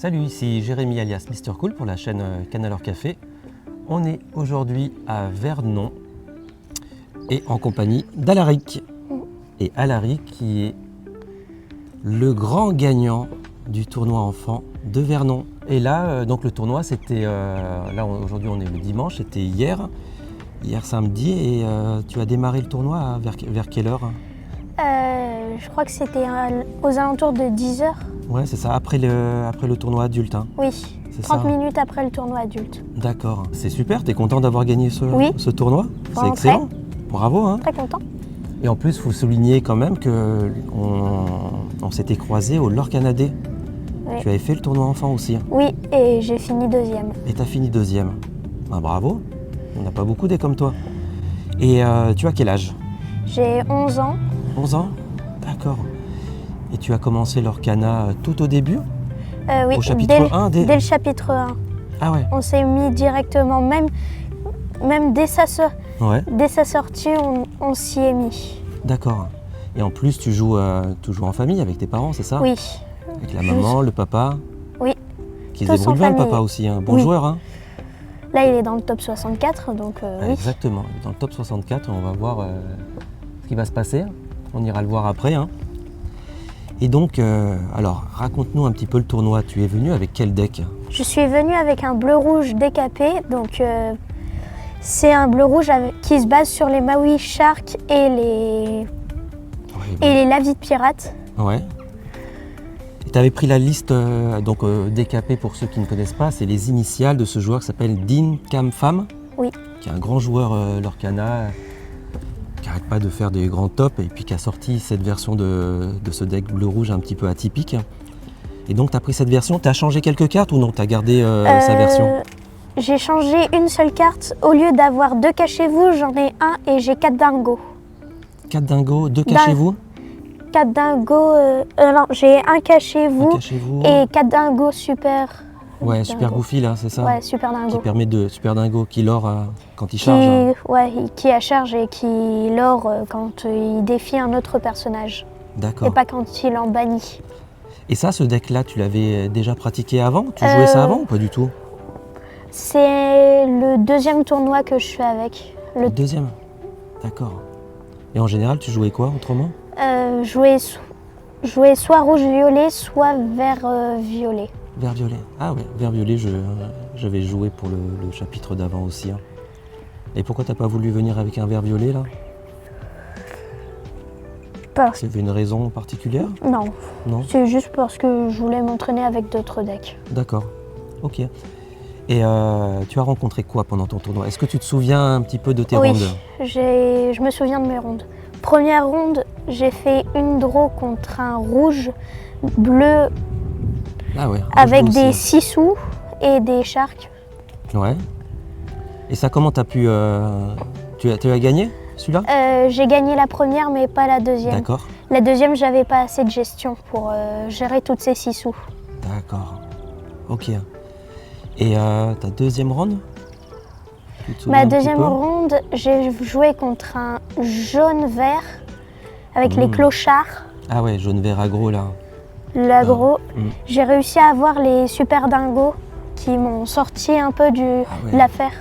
Salut, ici Jérémy alias Mister Cool pour la chaîne Canalor Café. On est aujourd'hui à Vernon et en compagnie d'Alaric. Et Alaric qui est le grand gagnant du tournoi enfant de Vernon. Et là, donc le tournoi c'était, là aujourd'hui on est le dimanche, c'était hier samedi et tu as démarré le tournoi vers quelle heure? Je crois que c'était aux alentours de 10h. Ouais, c'est ça, après le tournoi adulte. Hein. Oui, C'est 30 ça. minutes après le tournoi adulte. D'accord, c'est super, t'es content d'avoir gagné Oui. ce tournoi? C'est Vraiment excellent, bravo. Hein. Très content. Et en plus, il faut souligner quand même qu'on s'était croisés au Lorcanadé. Oui. Tu avais fait le tournoi enfant aussi. Hein. Oui, et j'ai fini deuxième. Et tu as fini deuxième. Ah, bravo, on n'a pas beaucoup des comme toi. Et tu as quel âge? J'ai 11 ans. 11 ans? D'accord. Et tu as commencé l'Orcana tout au début? Oui, Au chapitre 1 dès le chapitre 1. Ah ouais. On s'est mis directement, même dès sa sortie, on s'y est mis. D'accord. Et en plus, tu joues en famille avec tes parents, c'est ça? Oui. Avec la maman, le papa? Oui. Qui se Tous débrouille en bien, le famille. papa aussi, un bon Oui. joueur. Hein. Là, il est dans le top 64, donc oui. Exactement. Dans le top 64, on va voir ce qui va se passer. On ira le voir après. Hein. Et donc, alors, raconte-nous un petit peu le tournoi. Tu es venu avec quel deck? Je suis venue avec un bleu-rouge décapé, donc c'est un bleu-rouge qui se base sur les Maui Shark et les Lavis de Pirates. Ouais. Et tu avais pris la liste décapée pour ceux qui ne connaissent pas, c'est les initiales de ce joueur qui s'appelle Dean Cam Pham. Oui. Qui est un grand joueur Lorcana, qui n'arrête pas de faire des grands tops et puis qui a sorti cette version de ce deck bleu-rouge un petit peu atypique. Et donc tu as pris cette version, tu as changé quelques cartes ou non? Tu as gardé sa version? J'ai changé une seule carte. Au lieu d'avoir 2 cachez-vous, j'en ai un et j'ai 4 dingos. 4 dingos, 2 cachez-vous? 4 dingos, non, j'ai un cachez-vous et 4 dingos super. Ouais, super goofy là, c'est ça? Ouais, super dingo. Qui permet de super dingo, qui lore quand il charge. Hein. Ouais, qui a charge et qui lore quand il défie un autre personnage. D'accord. Et pas quand il en bannit. Et ça, ce deck-là, tu l'avais déjà pratiqué avant? Tu jouais ça avant ou pas du tout? C'est le deuxième tournoi que je fais avec. Le deuxième? D'accord. Et en général, tu jouais quoi autrement? Jouer soit rouge-violet, soit vert-violet. Vert-violet. Ah ouais, vert-violet, j'avais joué pour le chapitre d'avant aussi. Hein. Et pourquoi t'as pas voulu venir avec un vert-violet là? Il y avait une raison particulière? Non. Non. C'est juste parce que je voulais m'entraîner avec d'autres decks. D'accord. Ok. Et tu as rencontré quoi pendant ton tournoi? Est-ce que tu te souviens un petit peu de tes rondes? Oui, je me souviens de mes rondes. Première ronde, j'ai fait une draw contre un rouge, bleu, avec des 6 sous et des sharks. Ouais. Et ça, comment t'as pu... Tu as gagné celui-là? J'ai gagné la première, mais pas la deuxième. D'accord. La deuxième, j'avais pas assez de gestion pour gérer toutes ces 6 sous. D'accord. Ok. Et ta deuxième ronde? Ma deuxième ronde, j'ai joué contre un jaune-vert avec les clochards. Ah ouais, jaune-vert aggro là. L'aggro. J'ai réussi à avoir les super dingos qui m'ont sorti un peu de l'affaire.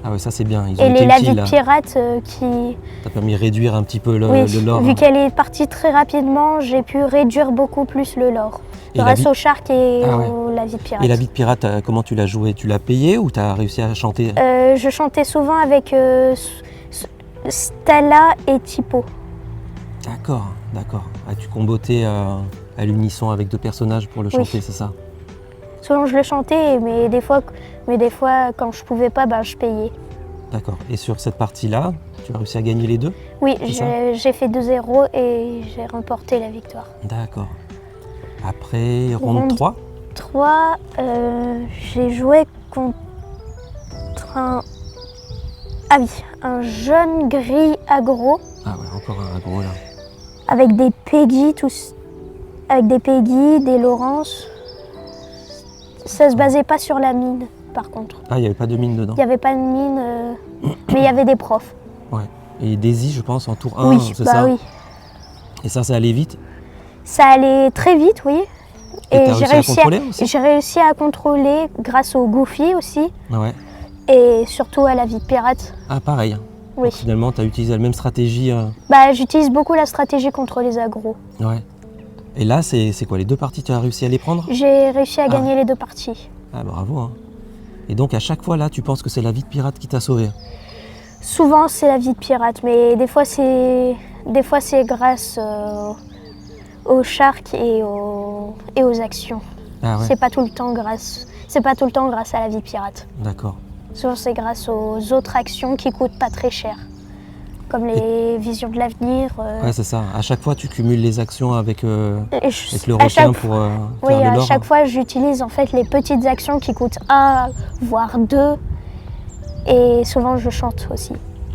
Ah ouais, ça c'est bien. Ils ont et été les Lavis utiles, de Pirates qui... T'as permis de réduire un petit peu le lore. Vu qu'elle est partie très rapidement, j'ai pu réduire beaucoup plus le lore. Grâce aux sharks et aux Lavis de Pirates. Et la vie de pirate, comment tu l'as joué? Tu l'as payé ou tu as réussi à chanter? Je chantais souvent avec Stella et Tipo. D'accord, d'accord. Ah, tu combotais à l'unisson avec 2 personnages pour le chanter, c'est ça? Souvent je le chantais, mais des fois quand je pouvais pas, je payais. D'accord. Et sur cette partie-là, tu as réussi à gagner les 2? Oui, j'ai fait 2-0 et j'ai remporté la victoire. D'accord. Après, ronde 3? 3, j'ai joué contre un jaune gris aggro. Ah ouais, encore un aggro là. Avec des Peggy, des Laurence. Ça se basait pas sur la mine, par contre. Ah, il n'y avait pas de mine dedans? Il n'y avait pas de mine, mais il y avait des profs. Ouais. Et Daisy, je pense, en tour 1, oui, c'est ça? Oui. Et ça allait vite? Ça allait très vite, oui. Et j'ai réussi à contrôler grâce au Goofy aussi. Ouais. Et surtout à la vie de pirate. Ah, pareil. Oui. Donc, finalement, tu as utilisé la même stratégie. J'utilise beaucoup la stratégie contre les agros. Ouais. Et là, c'est quoi? Les 2 parties, tu as réussi à les prendre? J'ai réussi à gagner les 2 parties. Ah, bravo. Hein. Et donc, à chaque fois, là, tu penses que c'est la vie de pirate qui t'a sauvé? Souvent, c'est la vie de pirate, mais des fois, c'est grâce aux sharks et aux actions. Ah ouais. C'est pas tout le temps grâce à la vie de pirate. D'accord. Souvent, c'est grâce aux autres actions qui coûtent pas très cher, comme les visions de l'avenir. Ouais, c'est ça. À chaque fois, tu cumules les actions avec le requin pour faire de l'or. À chaque fois, j'utilise en fait les petites actions qui coûtent 1, voire 2. Et souvent, je chante aussi.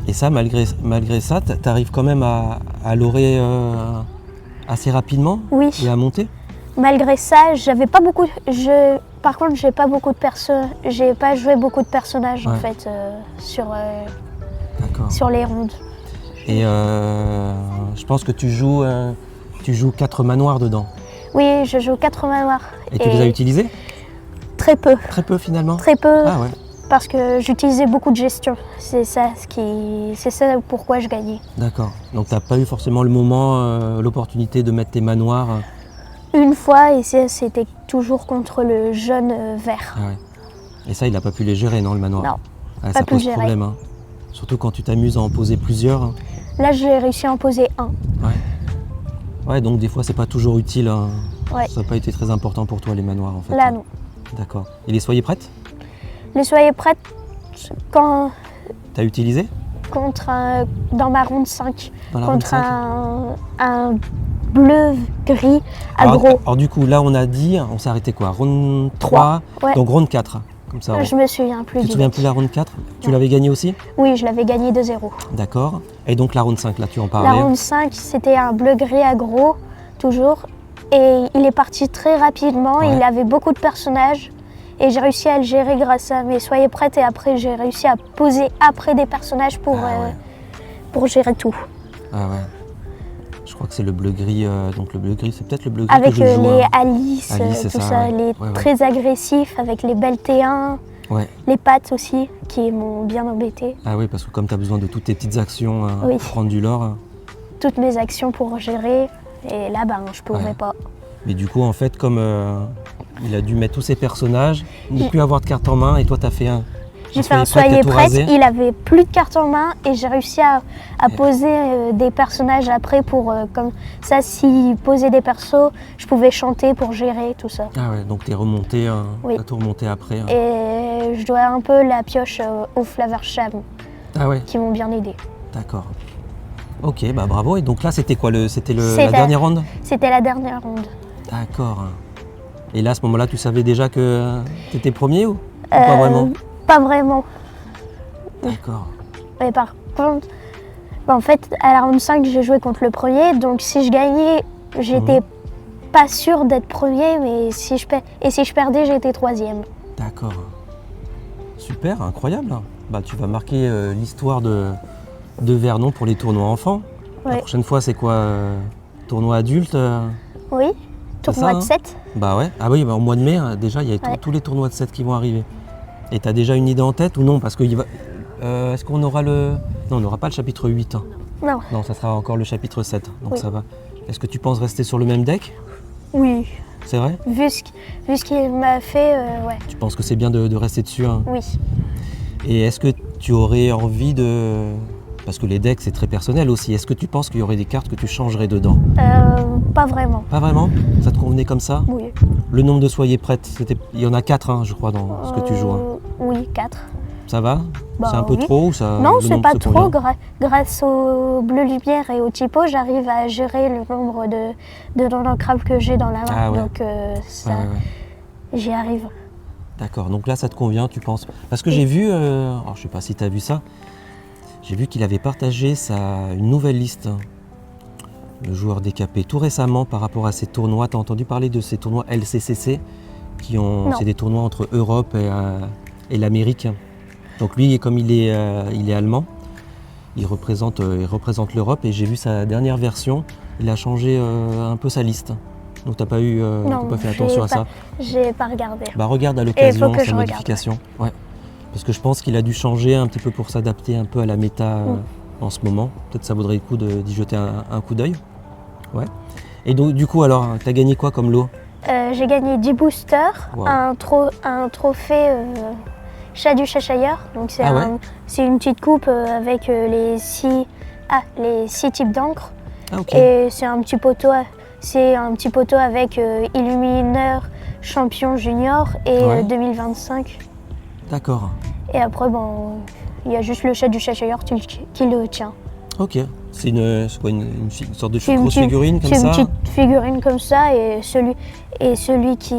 Et ça, malgré ça, tu arrives quand même à lorer assez rapidement? Oui. Et à monter? Malgré ça, j'avais pas beaucoup. Par contre, j'ai pas joué beaucoup de personnages en fait sur les rondes. Et je pense que tu joues 4 manoirs dedans. Oui, je joue 4 manoirs. Et tu les as utilisés? Très peu. Très peu finalement? Très peu. Ah ouais. Parce que j'utilisais beaucoup de gestion. C'est ça pourquoi je gagnais. D'accord. Donc tu n'as pas eu forcément le moment, l'opportunité de mettre tes manoirs? Une fois, et c'était toujours contre le jaune vert. Ah ouais. Et ça, il n'a pas pu les gérer, non, le manoir? Non, ah, pas ça pu pose gérer. Problème. Hein. Surtout quand tu t'amuses à en poser plusieurs. Hein. Là, j'ai réussi à en poser 1. Ouais. Ouais, donc des fois, c'est pas toujours utile. Hein. Ouais. Ça n'a pas été très important pour toi, les manoirs, en fait. Là, non. D'accord. Et les soyez prêtes? Les soyez prêtes quand... T'as utilisé? Dans ma ronde 5. Contre un bleu-gris agro. Alors du coup, là, on a dit, on s'est arrêté quoi? Ronde 3, ouais. Donc ronde 4. Comme ça, je me souviens plus. Tu te souviens plus de la ronde 4? Tu l'avais gagnée aussi? Oui, je l'avais gagnée 2-0. D'accord. Et donc la ronde 5, là, tu en parlais? La ronde 5, c'était un bleu-gris agro, toujours. Et il est parti très rapidement, ouais. Il avait beaucoup de personnages. Et j'ai réussi à le gérer grâce à mes soyez prêtes. Et après, j'ai réussi à poser après des personnages pour gérer tout. Ah ouais. Je crois que c'est le bleu-gris. Donc le bleu-gris, c'est peut-être le bleu-gris avec que je joue. Les Alice, tout ça. Ouais. Les très agressifs, avec les belles T1. Ouais. Les pattes aussi, qui m'ont bien embêté. Ah oui, parce que comme tu as besoin de toutes tes petites actions pour prendre du lore. Toutes mes actions pour gérer. Et là, je pouvais pas. Mais du coup, en fait, comme il a dû mettre tous ses personnages, ne plus avoir de carte en main, et toi, tu as fait un. J'ai fait un soyez prête, il avait plus de cartes en main et j'ai réussi à poser des personnages après pour comme ça, s'il posait des persos, je pouvais chanter pour gérer tout ça. Ah ouais, donc t'es remonté, t'as tout remonté après. Et je dois un peu la pioche au Flaversham qui m'ont bien aidé. D'accord. Ok, bravo. Et donc là, c'était quoi? C'était la dernière ronde? C'était la dernière ronde. D'accord. Et là, à ce moment-là, tu savais déjà que tu étais premier ou pas vraiment? Pas vraiment. D'accord. Mais par contre, en fait, à la ronde 5, j'ai joué contre le premier. Donc si je gagnais, j'étais pas sûre d'être premier. Mais si je perdais, j'étais troisième. D'accord. Super, incroyable. Tu vas marquer l'histoire de Vernon pour les tournois enfants. Ouais. La prochaine fois, c'est quoi? Tournoi adulte? Oui, tournoi de 7. Bah ouais. Ah oui, au mois de mai, déjà, il y a tous les tournois de 7 qui vont arriver. Et tu as déjà une idée en tête ou non? Parce que est-ce qu'on aura le... Non, on n'aura pas le chapitre 8. Hein. Non. Non, ça sera encore le chapitre 7, donc ça va. Est-ce que tu penses rester sur le même deck? Oui. C'est vrai? Vu ce qu'il m'a fait, ouais. Tu penses que c'est bien de rester dessus? Hein? Oui. Et est-ce que tu aurais envie de... Parce que les decks, c'est très personnel aussi. Est-ce que tu penses qu'il y aurait des cartes que tu changerais dedans? Pas vraiment. Pas vraiment? Ça te convenait comme ça? Oui. Le nombre de soyez prêtes, il y en a 4, je crois, dans ce que tu joues. Hein. Oui, 4. Ça va? C'est un peu trop ou ça? Non, c'est pas trop. Grâce au bleu lumière et au typo, j'arrive à gérer le nombre de non-ancrables que j'ai dans la main. Ah ouais. Donc j'y arrive. D'accord, donc là ça te convient, tu penses? Parce que j'ai vu, alors je sais pas si tu as vu ça, j'ai vu qu'il avait partagé une nouvelle liste, le joueur décapé, tout récemment par rapport à ces tournois. Tu as entendu parler de ces tournois LCCC c'est des tournois entre Europe et l'Amérique. Donc lui, comme il est allemand, il représente l'Europe et j'ai vu sa dernière version, il a changé un peu sa liste. Donc t'as pas eu, Non, t'as pas fait attention à ça. J'ai pas regardé. Bah regarde à l'occasion que sa je modification. Ouais. Parce que je pense qu'il a dû changer un petit peu pour s'adapter un peu à la méta en ce moment. Peut-être ça vaudrait le coup d'y jeter un coup d'œil. Ouais. Et donc du coup alors, t'as gagné quoi comme lot? J'ai gagné 10 boosters, Wow. un trophée chat du Cheshire. Donc c'est c'est une petite coupe avec les 6 types d'encre. Ah ok. Et c'est un petit poteau. C'est un petit poteau avec Illumineur, champion junior et 2025. D'accord. Et après, bon, il y a juste le chat du Cheshire qui le tient. Ok. C'est quoi, une sorte de grosse figurine comme ça? C'est une petite figurine comme ça et celui qui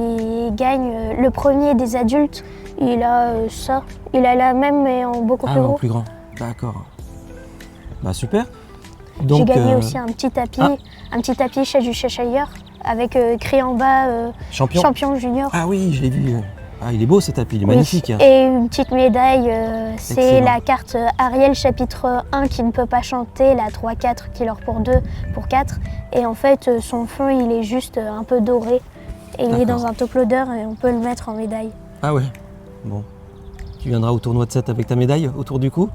gagne, le premier des adultes, il a ça. Il a la même mais en beaucoup plus gros. En plus grand. D'accord. Bah super. J'ai gagné aussi un petit tapis chat du Cheshire avec écrit en bas champion junior. Ah oui, je l'ai vu. Ah, il est beau ce tapis, il est magnifique. Et une petite médaille, c'est la carte Ariel chapitre 1 qui ne peut pas chanter, la 3-4 qui leur pour 2 pour 4. Et en fait, son fond, il est juste un peu doré. Et il est dans un top loader et on peut le mettre en médaille. Ah ouais. Bon. Tu viendras au tournoi de 7 avec ta médaille autour du cou?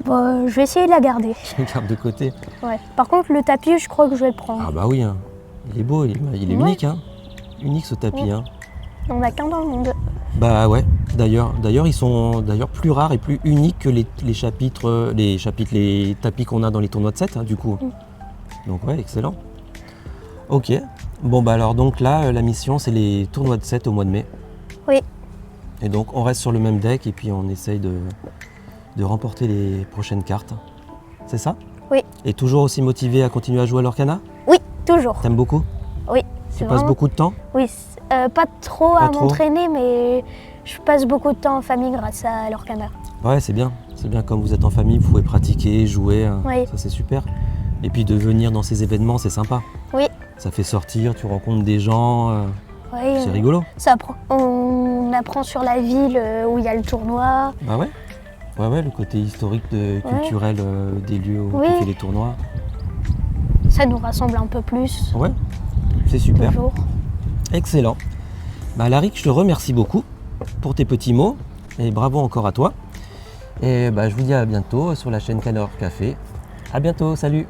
Bon, je vais essayer de la garder. Je le garde de côté. Ouais. Par contre, le tapis, je crois que je vais le prendre. Ah bah oui, hein. Il est beau, il est unique. Hein. Unique ce tapis. Hein. On n'a qu'un dans le monde. Bah ouais, d'ailleurs ils sont plus rares et plus uniques que les tapis qu'on a dans les tournois de 7 hein, du coup. Donc ouais, excellent. Ok, bon bah alors donc là la mission c'est les tournois de 7 au mois de mai. Oui. Et donc on reste sur le même deck et puis on essaye de remporter les prochaines cartes. C'est ça? Oui. Et toujours aussi motivé à continuer à jouer à l'Orcana? Oui, toujours. T'aimes beaucoup? Oui. Tu passes beaucoup de temps? Oui, pas trop à m'entraîner, mais je passe beaucoup de temps en famille grâce à l'Orcana. Ouais, c'est bien. C'est bien, comme vous êtes en famille, vous pouvez pratiquer, jouer. Oui. Ça, c'est super. Et puis de venir dans ces événements, c'est sympa. Oui. Ça fait sortir, tu rencontres des gens. Oui, c'est rigolo. On apprend sur la ville où il y a le tournoi. Bah ouais. Ouais, le côté historique, culturel des lieux où tu fais les tournois. Ça nous rassemble un peu plus. Ouais, c'est super. Toujours. Excellent. Bah Laric, je te remercie beaucoup pour tes petits mots et bravo encore à toi. Et bah, je vous dis à bientôt sur la chaîne Canner Café. À bientôt, salut!